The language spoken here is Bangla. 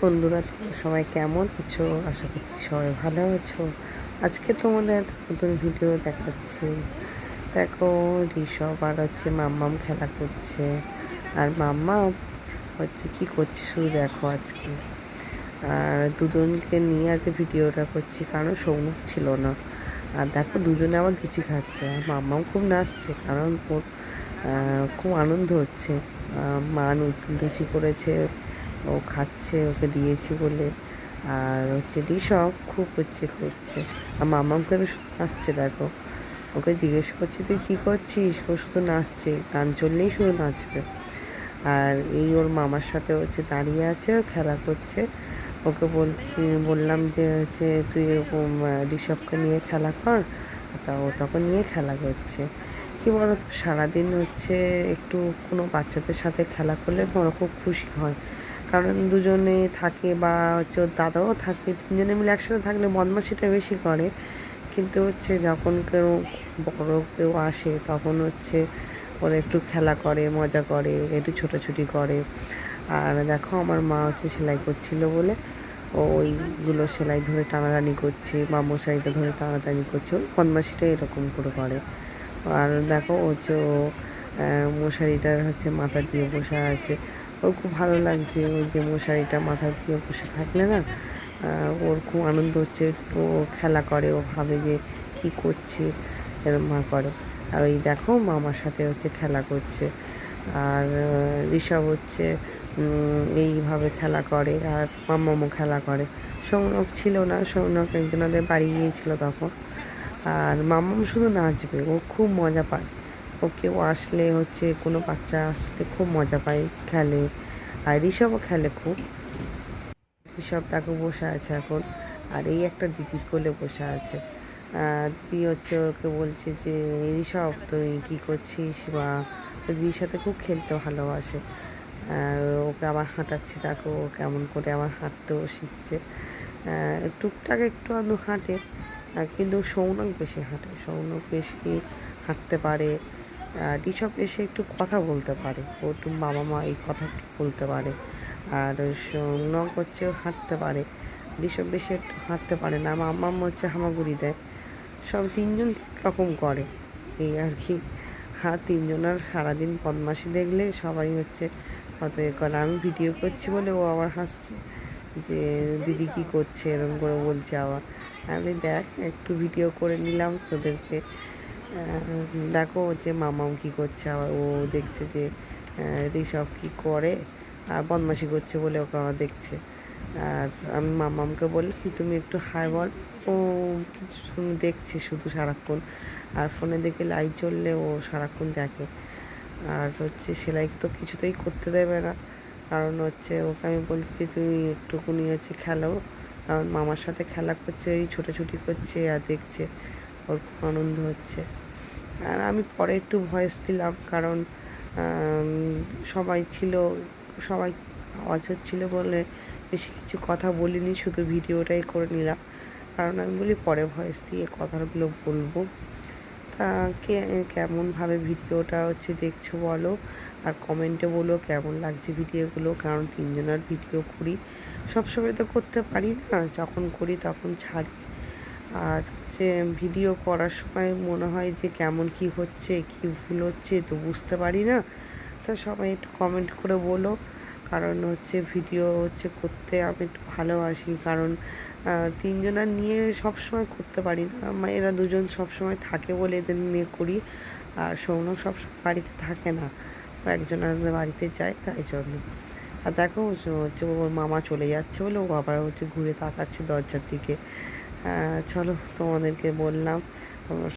বন্ধুরা, তোমরা সবাই কেমন আছো? আশা করছি সবাই ভালো আছো। আজকে তোমাদের নতুন ভিডিও দেখাচ্ছি। দেখো, ঋষভ আর মাম্মাম খেলা করছে। আর মাম্মাম কি করছে শুধু দেখো আজকে। আর দুজনকে নিয়ে আজ ভিডিওটা করছি, কারণ সৌনক ছিল না। আর দেখো, দুজনে আবার লুচি খাচ্ছে। আর মাম্মাম খুব নাচছে, কারণ ওর খুব আনন্দ হচ্ছে। মা লুচি করেছে, ও খাচ্ছে, ওকে দিয়েছি বলে। আর ঋষভ খুব করছে। আর মামাকে নাচছে দেখো। ওকে জিজ্ঞেস করছি তুই কী করছিস, ও শুধু নাচছে, গান চললেই শুধু নাচবে। আর এই ওর মামার সাথে দাঁড়িয়ে আছে, ও খেলা করছে। ওকে বললাম যে তুই এরকম ঋষভকে নিয়ে খেলা কর। তা ও তখন নিয়ে খেলা করছে। কী বলতো, সারাদিন একটু কোনো বাচ্চাদের সাথে খেলা করলে ওরা খুব খুশি হয়। কারণ দুজনে থাকে, বা ওর দাদাও থাকে, তিনজনে মিলে একসাথে থাকলে বদমাশিটা বেশি করে। কিন্তু যখন কেউ বড় কেউ আসে, তখন ওরা একটু খেলা করে, মজা করে, একটু ছোটাছুটি করে। আর দেখো, আমার মা সেলাই করছিল বলে ওইগুলো সেলাই ধরে টানাটানি করছে, বা মশারিটা ধরে টানাটানি করছে। ওই বদমাশিটা এরকম করে। আর দেখো ও মশারিটার মাথা দিয়ে বসে আছে। ওর খুব ভালো লাগছে, ওই যে মশারিটা মাথা দিয়ে বসে থাকলে না, ওর খুব আনন্দ হচ্ছে। ও খেলা করে, ও ভাবে যে কী করছে, এরম করে। আর ওই দেখো, মামার সাথে খেলা করছে। আর ঋষভ এইভাবে খেলা করে, আর মাম্মামও খেলা করে। সৌনক ছিল না, সৌনক একজনাদের বাড়ি গিয়েছিল তখন। আর মাম্মাম শুধু নাচবে, ও খুব মজা পায়। ও কেউ আসলে কোনো বাচ্চা আসলে খুব মজা পায়, খেলে। আর ঋষভও খেলে খুব। ঋষভ তাকে বসে আছে এখন। আর এই একটা দিদির কোলে বসে আছে। দিদি ওকে বলছে যে ঋষভ তুই কী করছিস, বা দিদির সাথে খুব খেলতে ভালোবাসে। আর ওকে আবার হাঁটাচ্ছে, তাকে ও কেমন করে আবার হাঁটতেও শিখছে। টুকটাক একটু আধটু হাঁটে, কিন্তু সৌনক বেশি হাঁটে, সৌনক বেশি হাঁটতে পারে। ঋষভ এসে একটু কথা বলতে পারে, ও একটু বাবা মা এই কথা বলতে পারে। আর সৌনক হাঁটতে পারে, ঋষভ বেশি একটু হাঁটতে পারে না। মাম্মাম হামাগুড়ি দেয়। সব তিনজন রকম করে, এই আর কি। তিনজনের সারাদিন বদমাশি দেখলে সবাই কত করে। আমি ভিডিও করছি বলে ও আবার হাসছে যে দিদি কী করছে, এরকম করে বলছে আবার। আমি দেখ, একটু ভিডিও করে নিলাম তোদেরকে। দেখো মামাও কী করছে, আবার ও দেখছে যে ঋষভ কী করে, আর বদমাশি করছে বলে ওকে আবার দেখছে। আর আমি মামামকে বললাম তুমি একটু হাই বল। ও দেখছে শুধু সারাক্ষণ। আর ফোনে দেখে লাইভ চললে ও সারাক্ষণ দেখে। আর সেলাই তো কিছুতেই করতে দেবে না, কারণ ওকে আমি বলছি যে তুমি একটুকুনি খেলো। কারণ মামার সাথে খেলা করছে, এই ছোটাছুটি করছে আর দেখছে, ওর খুব আনন্দ হচ্ছে। আর আমি পরে একটু ভয়েস দিলাম, কারণ সবাই ছিল, সবাই আওয়াজ হচ্ছিলো বলে বেশি কিছু কথা বলিনি, শুধু ভিডিওটাই করে নিলাম। কারণ আমি বলি পরে ভয়েস দিয়ে কথাগুলো বলবো। তা কেমনভাবে ভিডিওটা দেখছো বলো, আর কমেন্টে বলো কেমন লাগছে ভিডিওগুলো। কারণ তিনজনের ভিডিও করি, সবসময় তো করতে পারি না, যখন করি তখন ছাড়ি। আর ভিডিও করার সময় মনে হয় যে কেমন কি হচ্ছে, কি ভুল হচ্ছে তো বুঝতে পারি না। তো সবাই একটু কমেন্ট করে বলো। কারণ ভিডিও করতে আমি একটু ভালোবাসি, কারণ তিনজনের নিয়ে সবসময় করতে পারি না। এরা দুজন সবসময় থাকে বলে এদের নিয়ে করি। আর সৌনক সবসময় বাড়িতে থাকে না, একজনের বাড়িতে যায়, তাই জন্য। আর দেখো ওর মামা চলে যাচ্ছে বলে ও আবার ঘুরে তাকাচ্ছে দরজার দিকে। চলো, তোমাদেরকে বললাম, তোমরা